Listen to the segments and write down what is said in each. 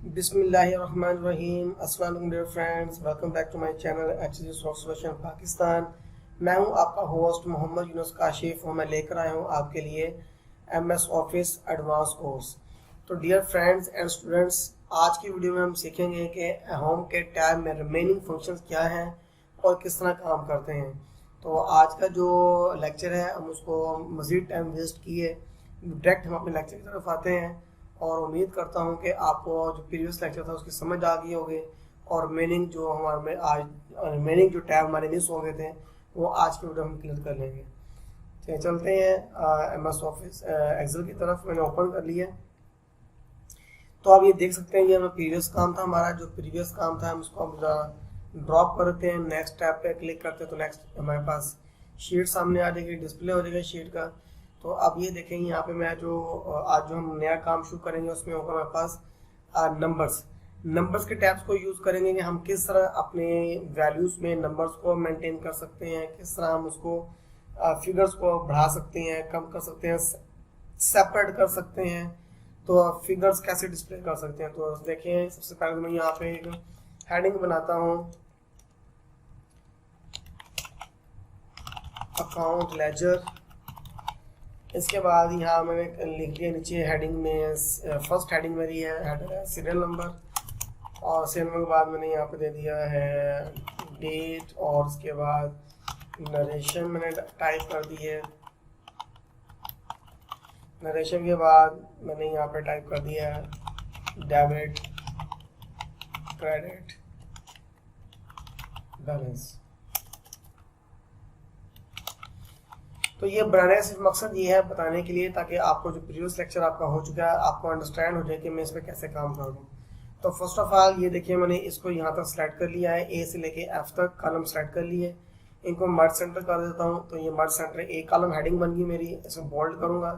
बिस्मिल्लाहिर्रहमानिर्रहीम। अस्सलाम वालेकुम dear friends, welcome back to my channel HG soft solution Pakistan. मैं हूं आपका होस्ट मोहम्मद यूनुस काशिफ और मैं लेकर आया हूं आपके लिए MS ऑफिस एडवांस कोर्स। तो डियर फ्रेंड्स एंड स्टूडेंट्स, आज की वीडियो में हम सीखेंगे कि होम के टैब में रिमेनिंग फंक्शंस क्या हैं और किस तरह काम करते हैं। तो आज का जो लेक्चर है हम उसको मज़ीद टाइम वेस्ट किए डायरेक्ट हम अपने लेक्चर की तरफ आते हैं और उम्मीद करता हूं कि आपको जो प्रीवियस लेक्चर था उसकी समझ आ गई होगी और रिमेनिंग जो हमारे में आज रिमेनिंग जो टैब हमारे मिस हो गए थे वो आज की वीडियो हम क्लियर कर लेंगे। चलिए चलते हैं MS ऑफिस एक्सेल की तरफ। मैंने ओपन कर लिया। तो आप ये देख सकते हैं ये हमारा प्रीवियस काम था। हमारा जो प्रीवियस काम था हम उसको हम ड्रॉप करते हैं, नेक्स्ट टैब पे क्लिक करते हैं तो नेक्स्ट हमारे पास शीट सामने आ जाएगी, डिस्प्ले हो जाएगा शीट का। तो अब ये देखेंगे यहाँ पे मैं जो आज जो हम नया काम शुरू करेंगे उसमें होगा हमारे पास नंबर्स के टैब्स को यूज़ करेंगे कि हम किस तरह अपने वैल्यूज़ में नंबर्स को मेंटेन कर सकते हैं, किस तरह हम उसको फिगर्स को बढ़ा सकते हैं, कम कर सकते हैं, सेपरेट कर सकते हैं, तो फिगर्स कैसे डिस्प्ले कर सकते हैं। तो देखिए सबसे पहले मैं यहाँ पे एक हेडिंग बनाता हूँ, अकाउंट लेजर। इसके बाद यहाँ मैंने लिख दिया नीचे हेडिंग में, फर्स्ट हेडिंग मेरी है हेडर है सीरियल नंबर, और सीरियल नंबर के बाद मैंने यहाँ पे दे दिया है डेट, और उसके बाद नरेशन मैंने टाइप कर दी है। नरेशन के बाद मैंने यहाँ पे टाइप कर दिया है डेबिट, क्रेडिट, बैलेंस। तो ये बनाने का सिर्फ मकसद ये है बताने के लिए ताकि आपको जो प्रीवियस लेक्चर आपका हो चुका है आपको अंडरस्टैंड हो जाए कि मैं इस पर कैसे काम कर दूँ। तो फर्स्ट ऑफ ऑल ये देखिए मैंने इसको यहाँ तक सेलेक्ट कर लिया है, ए से लेके एफ तक कॉलम सेलेक्ट कर लिए। इनको मर्ज सेंटर कर देता हूँ। तो ये मर्ज सेंटर एक कॉलम हेडिंग बन गई मेरी, इसको बोल्ड करूँगा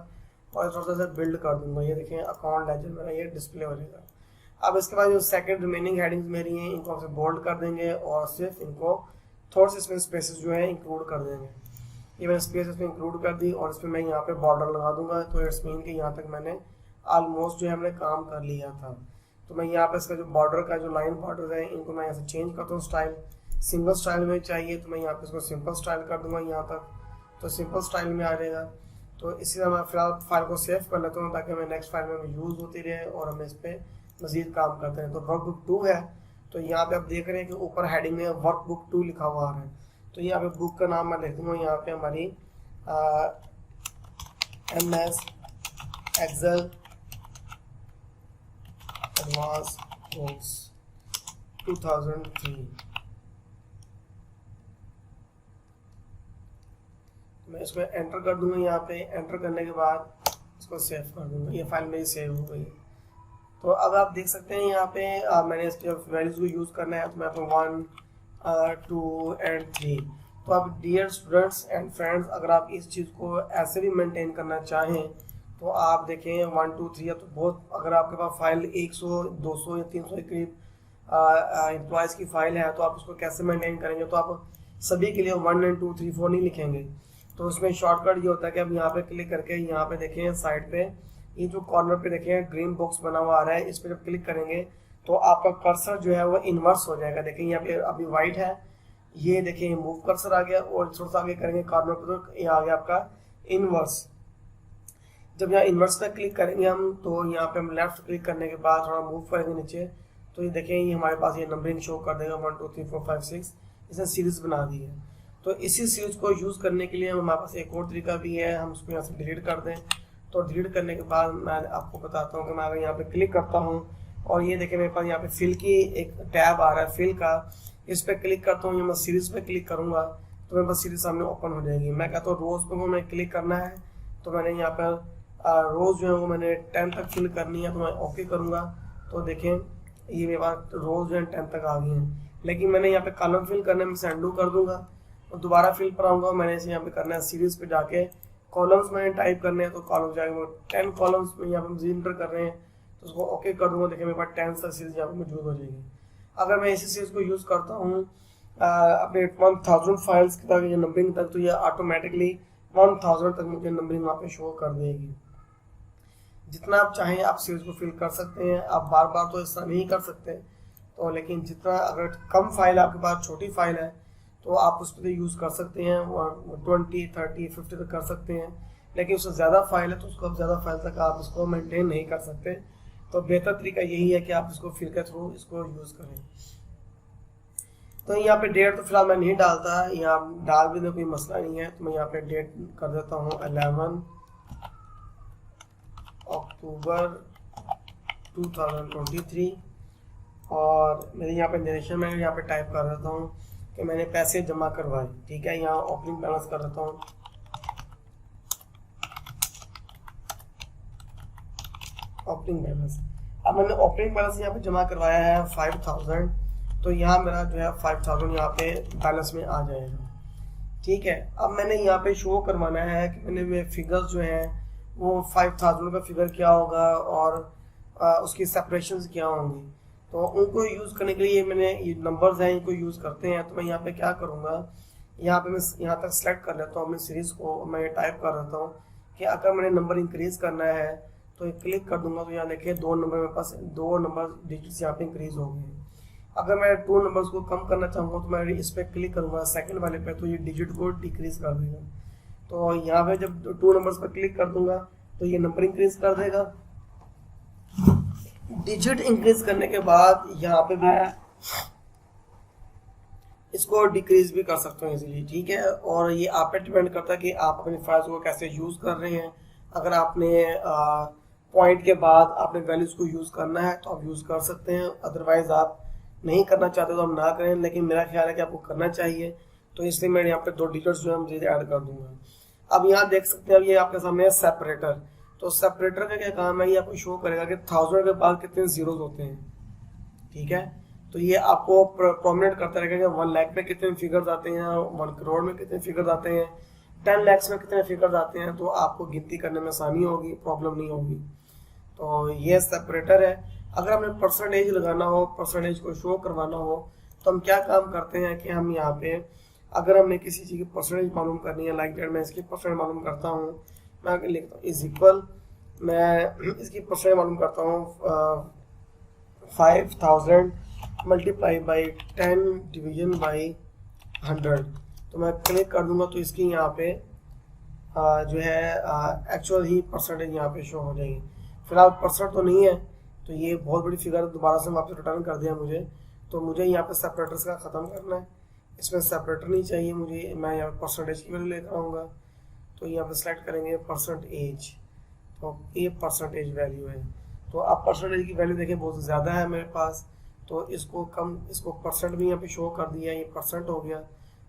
और थोड़ा सा बिल्ड कर दूंगा। ये देखिए अकाउंट लेजर मेरा ये डिस्प्ले हो जाएगा। अब इसके बाद जो सेकंड रिमेनिंग हेडिंग्स मेरी हैं इनको हम बोल्ड कर देंगे और सिर्फ इनको थोड़े से इसमें स्पेसेस जो है इंक्लूड कर देंगे। ये मैंने स्पेस इसमें इंक्लूड कर दी और इसमें मैं यहाँ पे बॉर्डर लगा दूंगा। तो इट्स मीन कि यहाँ तक मैंने ऑलमोस्ट जो है हमने काम कर लिया था। तो मैं यहाँ पे इसका जो बॉर्डर का जो लाइन बॉर्डर है इनको मैं यहाँ से चेंज करता हूँ। स्टाइल सिंगल स्टाइल में चाहिए तो मैं यहाँ पे इसको सिंपल स्टाइल कर दूंगा यहाँ तक, तो सिंपल स्टाइल में आ जाएगा। तो इसी तरह मैं फिलहाल फाइल को सेव कर लेता हूँ ताकि मैं नेक्स्ट फाइल में यूज़ होती रहे और हम इस पर मजीद काम करते हैं। तो वर्कबुक 2 है, तो यहाँ पे आप देख रहे हैं कि ऊपर हेडिंग में वर्कबुक 2 लिखा हुआ आ रहा है। तो यहाँ पे बुक का नाम मैं लिख दूँगा यहाँ पे हमारी MS एक्सेल एडवांस कोर्स 2003। मैं इसमें एंटर कर दूंगा। यहाँ पे एंटर करने के बाद इसको सेव कर दूंगा। ये फाइल मेरी सेव हो गई। तो अब आप देख सकते हैं यहाँ पे मैंने इसके वैल्यूज़ को यूज़ करना है तो मैं आपको 1 2 एंड 3। तो आप डियर स्टूडेंट्स एंड फ्रेंड्स अगर आप इस चीज़ को ऐसे भी मेंटेन करना चाहें तो आप देखें 1 2 3 या तो बहुत, अगर आपके पास फाइल 100 200 या 300 के करीब एम्प्लॉयज़ की फाइल है तो आप उसको कैसे मेंटेन करेंगे। तो आप सभी के लिए 1 and 2 3 4 नहीं लिखेंगे। तो उसमें शॉर्टकट ये होता है कि अब यहाँ पे क्लिक करके यहाँ पे देखें साइड पे ये जो कॉर्नर पे देखें ग्रीन बॉक्स बना हुआ आ रहा है, इस पर जब क्लिक करेंगे तो आपका कर्सर जो है वो इन्वर्स हो जाएगा। देखें यहाँ पे अभी वाइट है, ये देखें मूव कर्सर आ गया और थोड़ा सा आगे करेंगे कॉर्नर पे तो ये आ गया आपका इन्वर्स। जब यहाँ इन्वर्स पे क्लिक करेंगे हम तो यहाँ पे हम लेफ्ट क्लिक करने के बाद थोड़ा मूव करेंगे नीचे तो ये देखें ये हमारे पास ये नंबरिंग शो कर देगा 1 2 3 4 5 6। इसने सीरीज बना दी है। तो इसी सीरीज को यूज़ करने के लिए हमारे पास एक और तरीका भी है, हम उसको यहाँ से डिलीट कर दें। तो डिलीट करने के बाद मैं आपको बताता हूँ कि मैं अगर यहाँ पे क्लिक करता हूँ और ये देखें मेरे पास यहाँ पे फिल की एक टैब आ रहा है फिल का, इस पर क्लिक करता हूँ। मैं सीरीज पे क्लिक करूँगा तो मेरे पास सीरीज सामने ओपन हो जाएगी। मैं कहता हूँ रोज़ पे मैं क्लिक करना है तो मैंने यहाँ पर रोज़ जो है वो मैंने 10 तक फिल करनी है तो मैं ओके करूँगा। तो देखें ये मेरे पास रोज़ जो है 10 तक आ गई हैं। लेकिन मैंने यहाँ पे कॉलम फिल करने में सेंडू कर दूंगा और दोबारा फिल पर आऊँगा। मैंने इसे यहाँ पे करना है सीरीज पे जाके कॉलम्स मैंने टाइप करने हैं तो कॉलम जाएंगे वो 10 कॉलम्स में यहाँ पे मजीद इंटर कर रहे हैं तो उसको ओके कर दूंगा। देखिए मेरे पास 10 तक सीरीज यहाँ पे मौजूद हो जाएगी। अगर मैं इसी सीरीज को यूज़ करता हूँ अपने 1000 फाइल्स तक या नंबरिंग तक तो ये ऑटोमेटिकली 1000 तक मुझे नंबरिंग वहाँ पे शो कर देगी। जितना आप चाहें आप सेल्स को फिल कर सकते हैं, आप बार बार तो ऐसा नहीं कर सकते, तो लेकिन जितना अगर कम फाइल आपके पास, छोटी फाइल है, तो आप उस पर यूज़ कर सकते हैं, 20, 30, 50 तक कर सकते हैं। लेकिन उससे ज़्यादा फाइल है तो उसको आप ज़्यादा फाइल तक आप इसको मेंटेन नहीं कर सकते, तो बेहतर तरीका यही है कि आप इसको फिल के थ्रू इसको यूज़ करें। तो यहाँ पे डेट तो फिलहाल मैं नहीं डालता, यहाँ डाल भी कोई मसला नहीं है, तो मैं यहाँ पे डेट कर देता हूँ 11 अक्टूबर 2023, और मेरे यहाँ पे नरेशन में यहाँ पे टाइप कर देता हूँ कि मैंने पैसे जमा करवाए। ठीक है, यहाँ ओपनिंग बैलेंस कर देता हूँ, ओपनिंग बैलेंस। अब मैंने ओपनिंग बैलेंस यहाँ पे जमा करवाया है 5000, तो यहाँ मेरा जो है 5000 यहाँ पे बैलेंस में आ जाएगा। ठीक है, अब मैंने यहाँ पे शो करवाना है कि मैंने फिगर्स जो हैं वो 5000 का फिगर क्या होगा और उसकी सेपरेशंस क्या होंगी। तो उनको यूज़ करने के लिए मैंने ये नंबर्स हैं, इनको यूज़ करते हैं। तो मैं यहाँ पे क्या करूँगा, यहाँ पे मैं यहाँ तक सेलेक्ट कर लेता हूँ अपनी सीरीज़ को, मैं टाइप कर देता हूँ कि अगर मैंने नंबर इंक्रीज करना है तो क्लिक कर दूंगा, तो यहाँ देखिए 2 नंबर मेरे पास, 2 नंबर डिजिट्स यहाँ पे इंक्रीज हो गए हैं। अगर मैं 2 नंबर्स को कम करना चाहूँगा तो मैं इस पर क्लिक करूँगा सेकंड वाले पे, तो ये डिजिट को डिक्रीज कर देगा। तो यहाँ पे जब 2 नंबर्स पर क्लिक कर दूंगा तो ये नंबर इंक्रीज कर देगा। डिजिट इंक्रीज करने के बाद यहाँ पे मैं इसको डिक्रीज भी कर सकता हूँ इजीली। ठीक है, और ये आप पे डिपेंड करता है कि आप अपनी फाइल्स को कैसे यूज़ कर रहे हैं। अगर आपने पॉइंट के बाद आपने वैल्यूज़ को यूज़ करना है तो आप यूज़ कर सकते हैं, अदरवाइज आप नहीं करना चाहते तो आप ना करें, लेकिन मेरा ख्याल है कि आपको करना चाहिए, तो इसलिए मैं यहाँ पे 2 डिजिट्स जो है मुझे ऐड कर दूंगा। अब यहाँ देख सकते हैं, अब ये आपके सामने है सेपरेटर। तो सेपरेटर का क्या काम है, ये आपको शो करेगा कि 1000 के बाद कितने जीरोज होते हैं। ठीक है, तो ये आपको प्रोमिनेट करता रहेगा कि 1 लाख में कितने फिगर्स आते हैं, 1 करोड़ में कितने फिगर्स आते हैं, 10 लाख में कितने फिगर्स आते हैं, तो आपको गिनती करने में आसानी होगी, प्रॉब्लम नहीं होगी। तो ये सेपरेटर है। अगर हमें परसेंटेज लगाना हो, परसेंटेज को शो करवाना हो, तो हम क्या काम करते हैं कि हम यहाँ पे अगर हमने किसी चीज़ की परसेंटेज मालूम करनी है, लाइक डेट मैं इसकी परसेंट मालूम करता हूँ, मैं आगे लिखता हूँ इज इक्वल, मैं इसकी परसेंट मालूम करता हूँ 5000 मल्टीप्लाई बाई 10 डिवीजन बाई 100। तो मैं क्लिक कर दूंगा तो इसकी यहाँ पे जो है एक्चुअल ही परसेंटेज यहाँ पे शो हो जाएगी। फिलहाल परसेंट तो नहीं है, तो ये बहुत बड़ी फिगर दोबारा से वापस रिटर्न कर दिया मुझे। तो मुझे यहाँ पे सेपरेटर्स का ख़त्म करना है, इसमें सेपरेटर नहीं चाहिए मुझे, मैं यहाँ पे परसेंटेज की वैल्यू लेकर आऊँगा। तो यहाँ पे सेलेक्ट करेंगे परसेंटेज, तो ये परसेंटेज वैल्यू है। तो अब परसेंटेज की वैल्यू देखें बहुत ज़्यादा है मेरे पास, तो इसको कम, इसको परसेंट भी यहाँ पे शो कर दिया, ये परसेंट हो गया।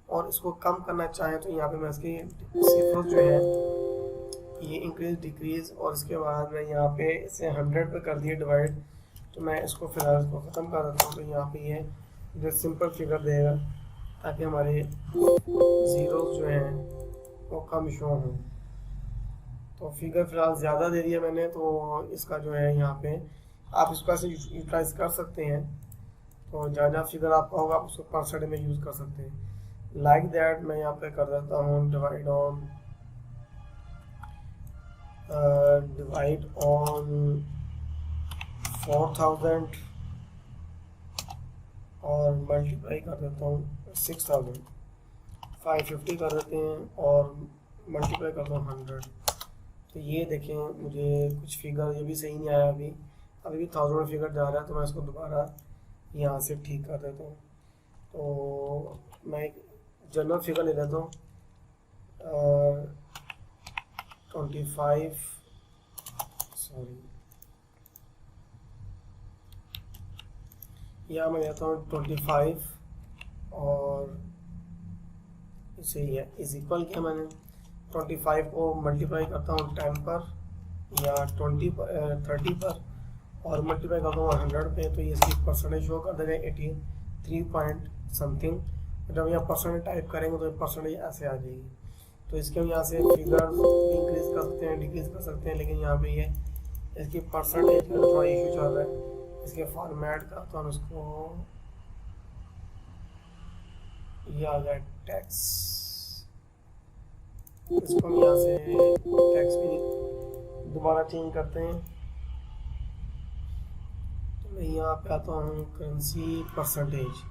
और इसको कम करना चाहें तो यहाँ पे मैं इसकी सिफर जो है ये इंक्रीज डिक्रीज, और इसके बाद मैं यहाँ पे इसे 100 पे कर दिया डिवाइड। तो मैं इसको फिलहाल इसको ख़त्म कर देता हूँ। तो यहाँ पे ये जो सिंपल फिगर देगा ताकि हमारे ज़ीरोज़ जो हैं वो कम शो हों। तो फिगर फिलहाल ज़्यादा दे दिया मैंने, तो इसका जो है यहाँ पे आप इसको ऐसे यूटिलाइज कर सकते हैं। तो जहाँ जहाँ फिगर आपका होगा आप उसको परसेंट में यूज़ कर सकते हैं। लाइक दैट मैं यहाँ पे कर देता हूँ डिवाइड ऑन 4000 और मल्टीप्लाई कर देता हूँ 6000, 550 कर देते हैं और मल्टीप्लाई करता हूँ 100। तो ये देखें मुझे कुछ फिगर ये भी सही नहीं आया, अभी भी 1000 फिगर जा रहा है, तो मैं इसको दोबारा यहाँ से ठीक कर देता हूँ। तो मैं एक जनरल फिगर ले लेता हूँ 25, सॉरी यहाँ मैं लेता हूँ 25 और इसे ये इज इक्वल किया मैंने 25 को मल्टीप्लाई करता हूँ 10 पर या 30 पर और मल्टीप्लाई करता हूँ 100 पे। तो ये इसकी परसेंटेज शो कर देगा 83 पॉइंट समथिंग। जब यहाँ परसेंटेज टाइप करेंगे तो परसेंटेज ऐसे आ जाएगी। तो इसके हम यहाँ से फिगर इंक्रीज कर सकते हैं, डिक्रीज कर सकते हैं, लेकिन यहाँ पे ये इसकी परसेंटेज का थोड़ा इशू चल रहा है इसके फॉर्मेट का। तो हम इसको ये आ गया टैक्स, इसको हम यहाँ से टैक्स भी दोबारा चेंज करते हैं। तो मैं यहाँ पे आता हूँ करेंसी परसेंटेज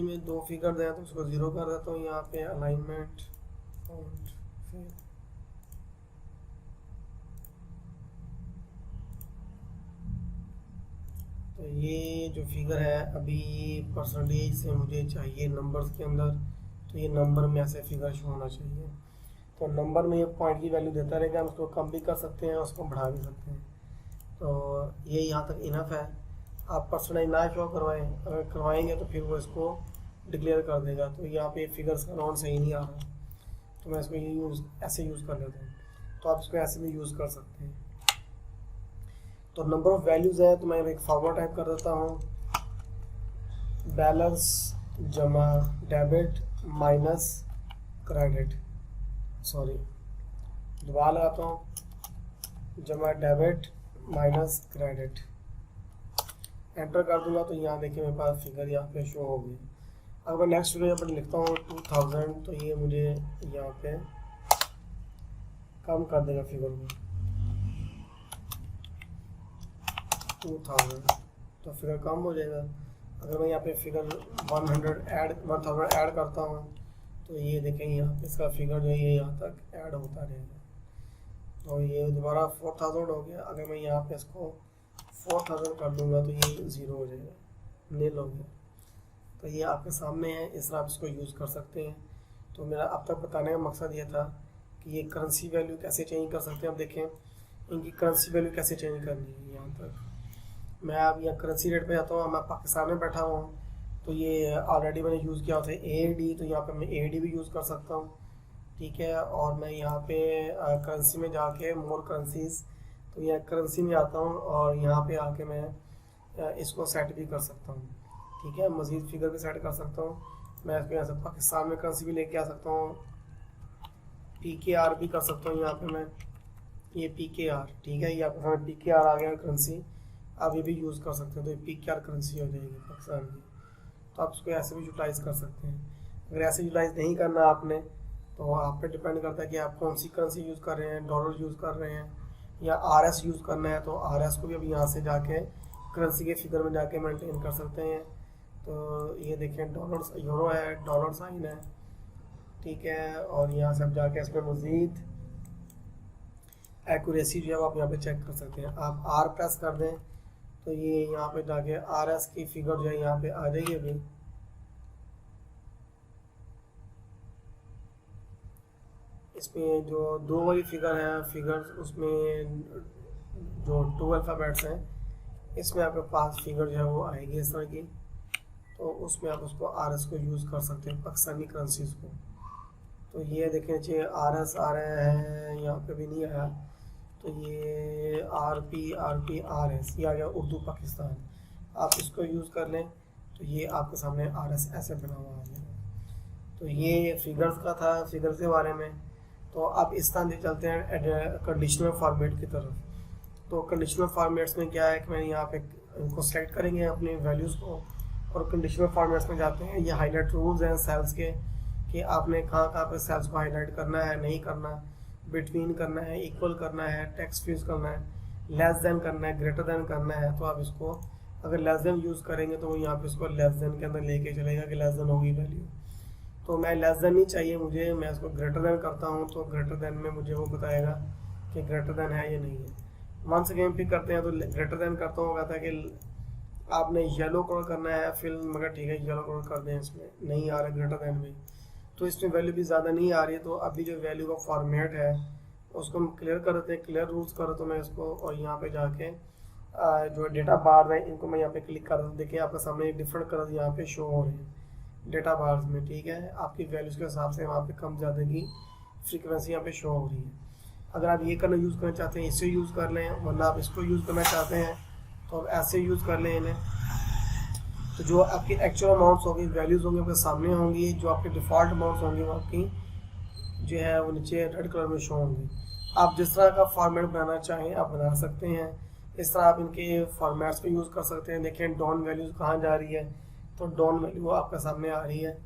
में 2 फिगर हैं तो उसको 0 कर देता हूँ। यहाँ पे अलाइनमेंट फिर तो ये जो फिगर है अभी परसेंटेज से मुझे चाहिए नंबर्स के अंदर, तो ये नंबर में ऐसे फिगर शो होना चाहिए। तो नंबर में ये पॉइंट की वैल्यू देता रहेगा, हम उसको कम भी कर सकते हैं, उसको बढ़ा भी सकते हैं। तो ये यहाँ तक इनफ है। आप परसेंटेज ना शो करवाएं, अगर करवाएंगे तो फिर वो इसको डिक्लेयर कर देगा। तो यहाँ पे फिगर्स का राउंड सही नहीं आ रहा, तो मैं इसको ऐसे यूज़ कर लेता हूँ। तो आप इसको ऐसे भी यूज़ कर सकते हैं। तो नंबर ऑफ वैल्यूज़ है, तो मैं एक फार्मूला टाइप कर देता हूँ, बैलेंस जमा डेबिट माइनस क्रेडिट, सॉरी दोबारा लगाता हूँ, जमा डेबिट माइनस क्रेडिट, एंटर कर दूंगा। तो यहाँ देखिए मेरे पास फिगर यहाँ पे शो हो गई। अगर मैं नेक्स्ट फिगर यहाँ पर लिखता हूँ 2000, तो ये मुझे यहाँ पे कम कर देगा फिगर को 2000, तो फिगर कम हो जाएगा। अगर मैं यहाँ पे फिगर 1000 ऐड करता हूँ, तो ये देखेंगे यहाँ पे इसका फिगर जो है ये यहाँ तक ऐड होता रहेगा। तो ये दोबारा 4000 हो गया। अगर मैं यहाँ पे इसको 4000 कर दूंगा तो ये 0 हो जाएगा, नील हो गया। तो ये आपके सामने है, इस तरह आप इसको यूज़ कर सकते हैं। तो मेरा अब तक बताने का मकसद ये था कि ये करेंसी वैल्यू कैसे चेंज कर सकते हैं। अब देखें इनकी करेंसी वैल्यू कैसे चेंज करनी है। यहाँ तक मैं अब यहाँ करेंसी रेट पे जाता हूँ, मैं पाकिस्तान में बैठा हुआ हूँ, तो ये ऑलरेडी मैंने यूज़ किया होता है AED, तो यहाँ पे मैं AED भी यूज़ कर सकता हूँ, ठीक है। और मैं यहाँ पे करेंसी में जाके मोर करेंसीज, तो यहाँ करेंसी में आता हूँ और यहाँ पे आके मैं इसको सेट भी कर सकता हूँ, ठीक है। मज़ीद फिगर भी सेट कर सकता हूँ। मैं इसको यहाँ से पाकिस्तान में करेंसी भी लेके आ सकता हूँ, PKR भी कर सकता हूँ। यहाँ पे मैं ये PKR, ठीक है, ये आपके सामने PKR आ गया करेंसी, आप ये भी यूज़ कर सकते हैं। तो ये PKR करेंसी हो जाएगी पाकिस्तान की। तो आप इसको ऐसे भी यूटिलाइज़ कर सकते हैं। अगर ऐसे यूटिलाइज़ नहीं करना आपने, तो आप पे डिपेंड करता है कि आप कौन सी करेंसी यूज़ कर रहे हैं, डॉलर यूज़ कर रहे हैं या RS यूज़ करना है। तो RS को भी अब यहाँ से जाके करेंसी के फिगर में जाके मेंटेन कर सकते हैं। तो ये देखें डॉलर यूरो है, डॉलर साइन है, ठीक है। और यहाँ से आप जाके इसमें मज़ीद एक्यूरेसी जो है आप यहाँ पे चेक कर सकते हैं। आप R प्रेस कर दें तो ये यहाँ पे जाके RS की फिगर जो है यहाँ पे आ जाएगी। अभी इसमें जो 2 वाली फिगर है, फिगर्स उसमें जो 2 अल्फ़ाबेट्स हैं, इसमें आपके पास फिगर जो है वो आएगी इस तरह की। तो उसमें आप उसको RS को यूज़ कर सकते हैं, पाकिस्तानी करेंसीज को। तो ये देखें नीचे RS आ रहे हैं, यहाँ पे भी नहीं आया। तो ये RP RS ये आ गया उर्दू पाकिस्तान। आप इसको यूज़ कर लें तो ये आपके सामने RS ऐसे बना हुआ आ गया। तो ये फिगर्स का था, फिगर्स के बारे में। तो अब इस तरह से चलते हैं कंडीशनल फॉर्मेट की तरफ। तो कंडीशनल फॉर्मेट्स में क्या है कि मैंने यहाँ पे इनको सेलेक्ट करेंगे अपने वैल्यूज़ को, और कंडीशनल फॉर्मेट्स में जाते हैं। ये हाईलाइट रूल्स हैं सेल्स के कि आपने कहाँ कहाँ पे सेल्स को हाईलाइट करना है, नहीं करना, बिटवीन करना है, इक्वल करना है, टेक्स्ट फ्रीज करना है, लेस देन करना है, ग्रेटर देन करना है। तो आप इसको अगर लेस देन यूज़ करेंगे तो वो यहाँ पे इसको लेस देन के अंदर लेके चलेगा कि लेस देन होगी वैल्यू। तो मैं लेस देन नहीं चाहिए मुझे, मैं इसको ग्रेटर देन करता हूँ, तो ग्रेटर देन में मुझे वो बताएगा कि ग्रेटर देन है या नहीं है। वंस अगेन पिक करते हैं तो ग्रेटर देन करता हूँ, कहता है कि आपने येलो कलर करना है फिल, मगर ठीक है येलो कलर कर दें, इसमें नहीं आ रहा ग्रेटर देन में, तो इसमें वैल्यू भी ज़्यादा नहीं आ रही है। तो अभी जो वैल्यू का फॉर्मेट है उसको हम क्लियर कर देते हैं, क्लियर रूल्स करो तो मैं इसको, और यहाँ पे जाके जो डेटा बार है इनको मैं यहाँ पे क्लिक कर देता हूँ। देखिए आपके सामने डिफरेंट कलर यहाँ पे शो हो रहे हैं डेटा बार्स में, ठीक है। आपकी वैल्यूज़ के हिसाब से वहाँ पे कम ज़्यादा की फ्रीक्वेंसी यहाँ पे शो हो रही है। अगर आप ये करना यूज़ करना चाहते हैं इससे यूज़ कर लें, वरना आप इसको यूज़ करना चाहते हैं तो आप ऐसे यूज़ कर लें इन्हें। तो जो आपकी एक्चुअल अमाउंट्स होंगी, वैल्यूज़ होंगी आपके सामने होंगी, जो आपके डिफ़ॉल्ट अमाउंट्स होंगी वो आपकी जो है वो नीचे रेड कलर में शो होंगी। आप जिस तरह का फॉर्मेट बनाना चाहें आप बना सकते हैं। इस तरह आप इनके फॉर्मेट्स पे यूज़ कर सकते हैं। देखें डॉन वैल्यूज़ कहाँ जा रही है, तो डॉन वैल्यू आपके सामने आ रही है,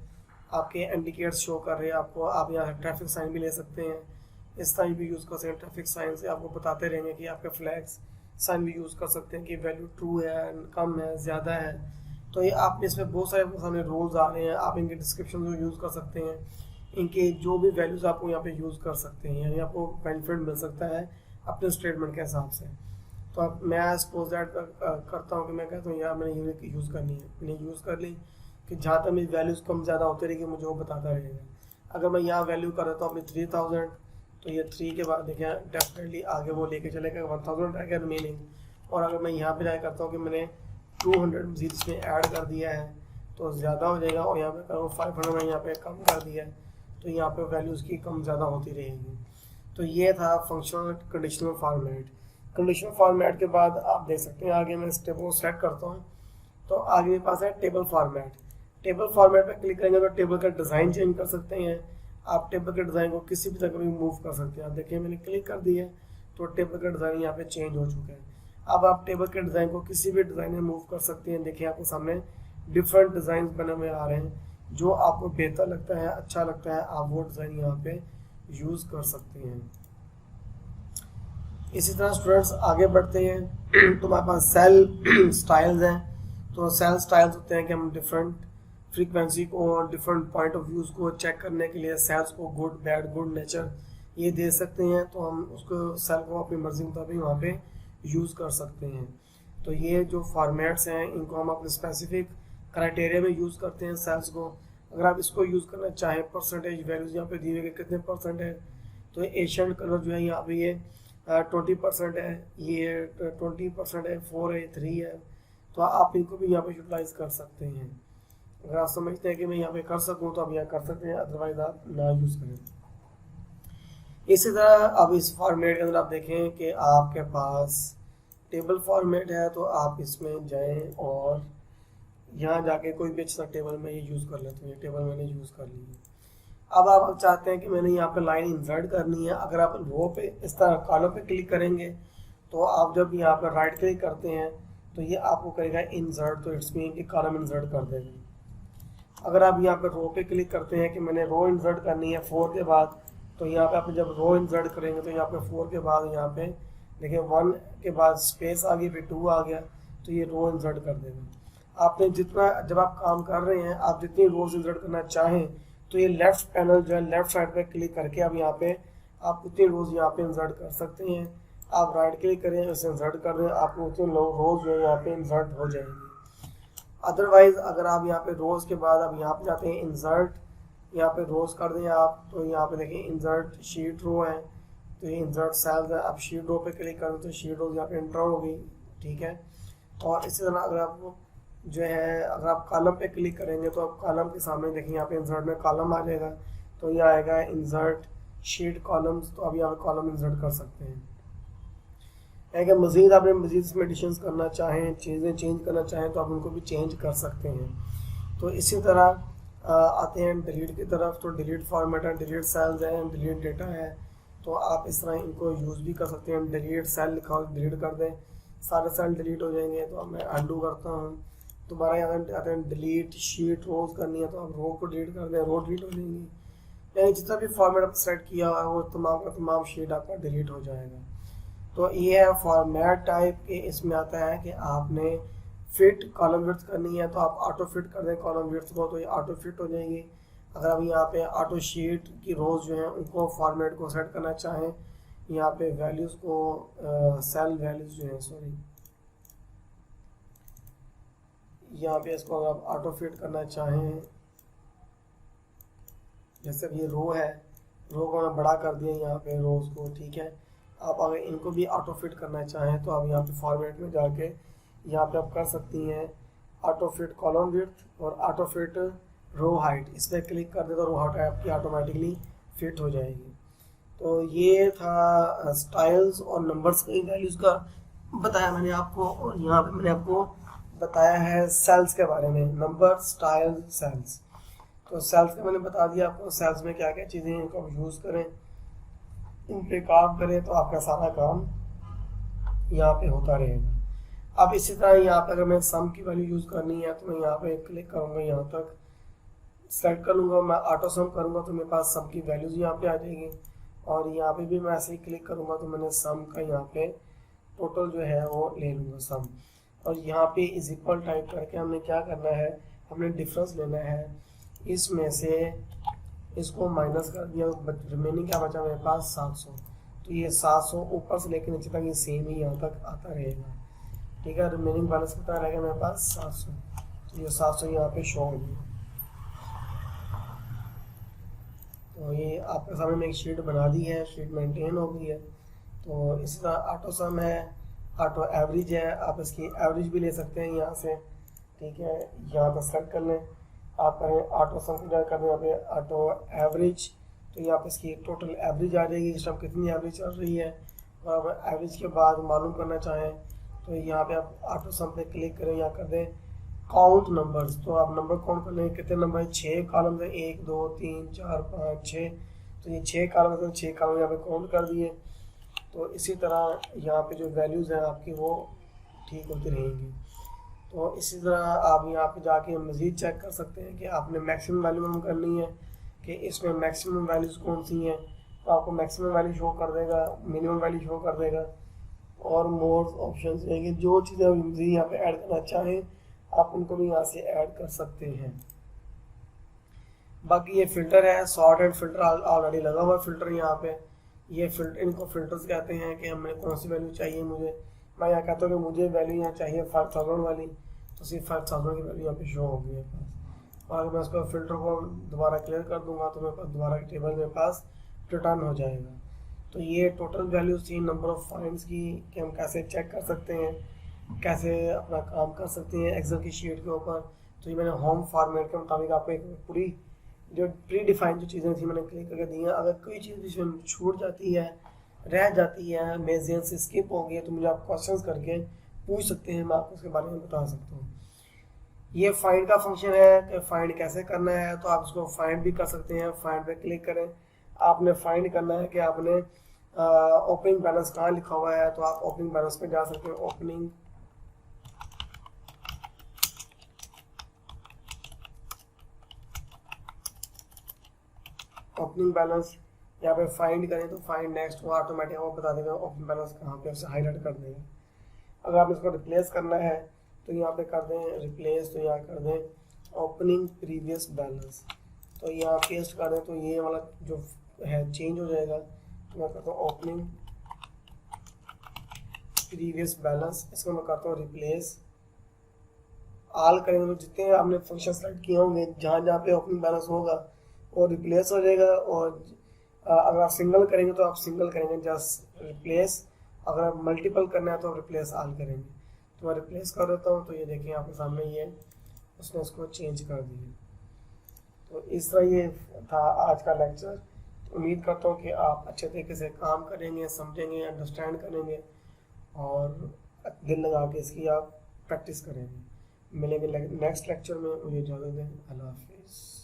आपके इंडिकेटर्स शो कर रहे हैं आपको। आप यहाँ से ट्रैफिक साइन भी ले सकते हैं, इस तरह भी यूज़ कर सकते हैं। ट्रैफिक साइन से आपको बताते रहेंगे कि आपके फ्लैग्स साइन भी यूज़ कर सकते हैं कि वैल्यू ट्रू है, कम है, ज़्यादा है। तो ये आप इसमें बहुत सारे रूल्स आ रहे हैं, आप इनके डिस्क्रिप्शन को यूज़ कर सकते हैं, इनके जो भी वैल्यूज़ आपको यहाँ पे यूज़ कर सकते हैं, यानी आपको बेनिफिट मिल सकता है अपने स्टेटमेंट के हिसाब से। तो अब मैं सपोज दैट करता हूँ कि मैं कहता हूँ यार मैंने यूनिक यूज़ करनी है, मैंने यूज़ कर ली कि जहाँ तक मेरी वैल्यूज़ कम ज़्यादा होती रहेगी मुझे वो बताता रहेगा। अगर मैं यहाँ वैल्यू कर देता हूँ अपनी 3000, तो ये 3 के बाद देखिए डेफिनेटली आगे वो लेके चलेगा 1000 रहेगा रिमेनिंग। और अगर मैं यहाँ पे जाए करता हूँ कि मैंने 200 मज़ीद इसमें ऐड कर दिया है तो ज़्यादा हो जाएगा, और यहाँ पे करूँ 500 में यहाँ पे कम कर दिया है तो यहाँ पे वैल्यूज़ की कम ज़्यादा होती रहेगी। तो ये था functional conditional format. Conditional format के बाद आप देख सकते हैं आगे मैं स्टेप को सेट करता हूँ, तो आगे मेरे पास है टेबल फॉर्मेट। टेबल फॉर्मेट पे क्लिक करेंगे तो टेबल का डिज़ाइन चेंज कर सकते हैं। आप टेबल के डिज़ाइन को किसी भी जगह भी मूव कर सकते हैं। आप देखिए मैंने क्लिक कर दिया तो टेबल का डिज़ाइन यहाँ पे चेंज हो चुका है। अब आप टेबल के डिज़ाइन को किसी भी डिज़ाइन में मूव कर सकते हैं। देखिए आपके सामने डिफरेंट डिज़ाइन बने हुए आ रहे हैं, जो आपको बेहतर लगता है, अच्छा लगता है, आप वो डिज़ाइन यहाँ पे यूज़ कर सकते हैं। इसी तरह स्टूडेंट्स आगे बढ़ते हैं तो हमारे पास सेल स्टाइल्स हैं। तो सेल स्टाइल्स होते हैं कि हम डिफरेंट फ्रीक्वेंसी को, डिफरेंट पॉइंट ऑफ व्यूज़ को चेक करने के लिए सेल्स को गुड, बैड, गुड, नेचर ये दे सकते हैं। तो हम उसको सेल को अपनी मर्जी मुताबिक वहाँ पे यूज़ कर सकते हैं। तो ये जो फॉर्मेट्स हैं इनको हम अपने स्पेसिफिक क्राइटेरिया में यूज़ करते हैं सेल्स को। अगर आप इसको यूज़ करना चाहें, परसेंटेज वैल्यूज़ यहाँ पे दी हुई है कितने परसेंट है, तो एशियन कलर जो है यहाँ पे ये 20% है, ये 20% है, 4 है, 3 है। तो आप इनको भी यहाँ पे यूटिलाइज कर सकते हैं। अगर आप समझते हैं कि मैं यहाँ पे कर सकूँ तो आप यहाँ कर सकते हैं, अदरवाइज आप ना यूज़ करें। इसी तरह अब इस फॉर्मेट के अंदर आप देखें कि आपके पास टेबल फॉर्मेट है, तो आप इसमें जाएं और यहाँ जाके कोई भी अच्छा टेबल में ये यूज़ कर लेते हैं। टेबल मैंने यूज़ कर ली है। अब आप चाहते हैं कि मैंने यहाँ पे लाइन इंसर्ट करनी है। अगर आप रो पे इस तरह कॉलम पे क्लिक करेंगे तो आप जब यहाँ पर राइट क्लिक करते हैं तो ये आपको करेगा इंसर्ट, तो इट्स मीन कि कॉलम इंसर्ट कर देगा। अगर आप यहाँ पे रो पे क्लिक करते हैं कि मैंने रो इंसर्ट करनी है 4 के बाद, तो यहाँ पे आप जब रो इंसर्ट करेंगे तो यहाँ पे 4 के बाद यहाँ पे देखिए 1 के बाद स्पेस आ गई, फिर 2 आ गया, तो ये रो इंसर्ट कर देगा। आपने जितना जब आप काम कर रहे हैं आप जितनी रोज इंसर्ट करना चाहें तो ये लेफ्ट पैनल जो है लेफ्ट साइड पे क्लिक करके अब यहाँ पे आप उतनी रोज यहाँ पे इंसर्ट कर सकते हैं। आप राइट क्लिक करें, इसे इंसर्ट कर दें, आपको उतनी रोज जो है यहाँ पे इंसर्ट हो जाएंगी। अदरवाइज अगर आप यहाँ पे रोज के बाद अब यहाँ पे जाते हैं इंसर्ट, यहाँ पे रोज कर दें आप, तो यहाँ पे देखिए इंसर्ट शीट रो है, तो ये इंसर्ट सेल्स है। अब शीट रो पे क्लिक करें तो शीट रो यहाँ पे इंटर हो गई, ठीक है। और इसी तरह अगर आप जो है अगर आप कॉलम पे क्लिक करेंगे तो आप कॉलम के सामने देखिए यहाँ पे इंसर्ट में कॉलम आ जाएगा, तो ये आएगा इंसर्ट शीट कॉलम्स, तो अब यहाँ पे कॉलम इंसर्ट कर सकते हैं। अगर मज़ीद आपने मज़ीद इसमें एडिशंस करना चाहें, चीज़ें चेंज करना चाहें तो आप उनको भी चेंज कर सकते हैं। तो इसी तरह आते हैं डिलीट की तरफ। तो डिलीट फॉर्मेट है, डिलीट सेल्स है, डिलीट डेटा है, तो आप इस तरह इनको यूज़ भी कर सकते हैं। डिलीट सेल लिखा हो डिलीट कर दें, सारे सेल डिलीट हो जाएंगे। तो अब मैं अंडू करता हूँ, दोबारा यहाँ आते हैं डिलीट शीट रोज करनी है तो आप रो को डिलीट कर दें, रो डिलीट हो जाएंगी। यानी जितना भी फॉर्मेट आप सेलेक्ट किया हुआ है वो तमाम का तमाम शीट आपका डिलीट हो जाएगा। तो ये है फॉर्मेट टाइप के। इसमें आता है कि आपने फिट कॉलम विड्थ करनी है तो आप ऑटो फिट कर दें कॉलम विड्थ को, तो ये ऑटो फिट हो जाएंगी। अगर आप यहाँ पे ऑटो शीट की रोज जो है उनको फॉर्मेट को सेट करना चाहें, यहाँ पे वैल्यूज़ को सेल वैल्यूज़ जो है सॉरी यहाँ पे इसको अगर आप ऑटो फिट करना चाहें, जैसे ये रो है, रो को मैं बड़ा कर दिया यहाँ पे रोज को, ठीक है। आप अगर इनको भी ऑटो फिट करना चाहें तो आप यहाँ पे फॉर्मेट में जाके यहाँ पे आप कर सकती हैं ऑटो फिट कॉलम विड्थ और ऑटो फिट रो हाइट। इस पर क्लिक कर दे तो रो हाइट आपकी ऑटोमेटिकली फिट हो जाएगी। तो ये था स्टाइल्स और नंबर्स की वैल्यूज़ का बताया मैंने आपको, और यहाँ पे मैंने आपको बताया है सेल्स के बारे में, नंबर, स्टाइल, सेल्स। तो सेल्स का मैंने बता दिया आपको, सेल्स में क्या क्या चीज़ें हैं, इनको आप यूज़ करें, इन पे काम करें तो आपका सारा काम यहाँ पे होता रहेगा। अब इसी तरह यहाँ पे अगर मैं सम की वैल्यू यूज़ करनी है तो मैं यहाँ पे क्लिक करूँगा, यहाँ तक सेलेक्ट कर लूँगा, मैं ऑटो सम करूँगा तो मेरे पास सम की वैल्यूज़ यहाँ पे आ जाएगी। और यहाँ पे भी मैं ऐसे ही क्लिक करूँगा तो मैंने सम का यहाँ पे टोटल जो है वो ले लूँगा सम। और यहाँ पे इज इक्वल टाइप करके हमने क्या करना है, हमने डिफरेंस लेना है, इसमें से इसको माइनस कर दिया, रिमेनिंग क्या बचा मेरे पास 700। तो ये 700 ऊपर से लेकर नीचे तक ये सेम ही यहाँ तक आता रहेगा, ठीक है। रिमेनिंग बैलेंस कितना रहेगा मेरे पास 700, तो ये 700 यहाँ पे शो हो गया। तो ये आपके सामने मैं एक शीट बना दी है, शीट मेंटेन हो गई है। तो इसी तरह ऑटो सम है, ऑटो एवरेज है, आप इसकी एवरेज भी ले सकते हैं यहाँ से, ठीक है। यहाँ पर सेलेक्ट कर लें, आप करें ऑटो सम की जगह कर दें यहाँ पे ऑटो एवरेज, तो यहाँ पर इसकी टोटल एवरेज आ जाएगी, इस टाइम कितनी एवरेज चल रही है। और आप एवरेज के बाद मालूम करना चाहें तो यहाँ पे आप ऑटो सम पे क्लिक करें, यहाँ कर दें काउंट नंबर्स, तो आप नंबर काउंट कर लेंगे, कितने नंबर है, 6 कॉलम है, 1 2 3 4 5 6, तो ये 6 कॉलम है, 6 कॉलम यहाँ पे काउंट कर दिए। तो इसी तरह यहाँ पे जो वैल्यूज़ हैं आपकी वो ठीक होती रहेंगी। तो इसी तरह आप यहाँ पे जाके मज़ीद चेक कर सकते हैं कि आपने मैक्सिमम वैल्यू करनी है कि इसमें मैक्सिमम वैल्यूज़ कौन सी हैं, तो आपको मैक्सिमम वैल्यू शो कर देगा, मिनिमम वैल्यू शो कर देगा, और मोर ऑप्शन रहेंगे। जो चीज़ें आप मज़ीद यहाँ पे ऐड करना चाहें आप उनको भी यहाँ से ऐड कर सकते हैं। बाकी ये फ़िल्टर है, सॉर्ट एंड फिल्टर ऑलरेडी लगा हुआ है फ़िल्टर यहाँ पे। ये फिल्टर, इनको फिल्टर्स कहते हैं कि हमें कौन सी वैल्यू चाहिए। मैं यहाँ कहता हूँ कि मुझे वैल्यू यहाँ चाहिए 5000 वाली, तो सिर्फ 5000 की वैल्यू यहाँ पे शो होगी मेरे पास। और अगर मैं उसको फिल्टर को दोबारा क्लियर कर दूंगा तो मेरे पास दोबारा टेबल मेरे पास रिटर्न हो जाएगा। तो ये टोटल वैल्यूज थी नंबर ऑफ फाइंड्स की, कि हम कैसे चेक कर सकते हैं, कैसे अपना काम कर सकते हैं एक्सेल की शीट के ऊपर। तो ये मैंने होम फॉर्मेट के मुताबिक आपको एक पूरी जो प्री डिफाइंड जो चीज़ें थी मैंने क्लिक करके दी हैं। अगर कोई चीज़ इसमें छूट जाती है, रह जाती है, मेजर से स्किप हो गई है, तो मुझे आप क्वेश्चंस करके पूछ सकते हैं, मैं आपको उसके बारे में बता सकता हूँ। ये फाइंड का फंक्शन है कि फाइंड कैसे करना है, तो आप इसको फाइंड भी कर सकते हैं। फाइंड पे क्लिक करें, आपने फाइंड करना है कि आपने ओपनिंग बैलेंस कहाँ लिखा हुआ है, तो आप ओपनिंग बैलेंस पे जा सकते हैं। ओपनिंग बैलेंस यहाँ पे फाइंड करें तो फाइंड नेक्स्ट वो ऑटोमेटिक वो बता देगा ओपनिंग बैलेंस कहाँ पे, उसे हाईलाइट कर देगा। अगर आप इसको रिप्लेस करना है तो यहाँ पे कर दें रिप्लेस, तो यहाँ कर दें ओपनिंग प्रीवियस बैलेंस, तो यहाँ पेस्ट कर दें तो ये वाला जो है चेंज हो जाएगा। तो मैं करता हूँ ओपनिंग प्रीवियस बैलेंस, इसको मैं करता हूँ रिप्लेस ऑल करेंगे तो जितने आपने फंक्शन सेलेक्ट किए होंगे जहाँ जहाँ पे ओपनिंग बैलेंस होगा वो रिप्लेस हो जाएगा। और अगर आप सिंगल करेंगे तो आप सिंगल करेंगे जस्ट रिप्लेस, अगर आप मल्टीपल करना है तो आप रिप्लेस ऑल करेंगे। तो मैं रिप्लेस कर देता हूँ, तो ये देखिए आपके सामने ये उसने इसको चेंज कर दिया। तो इस तरह ये था आज का लेक्चर। उम्मीद करता हूँ कि आप अच्छे तरीके से काम करेंगे, समझेंगे, अंडरस्टैंड करेंगे और दिल लगा के इसकी आप प्रैक्टिस करेंगे। मिलेंगे नेक्स्ट लेक्चर में, मुझे इजाज़त दें। अल्लाह हाफिज़।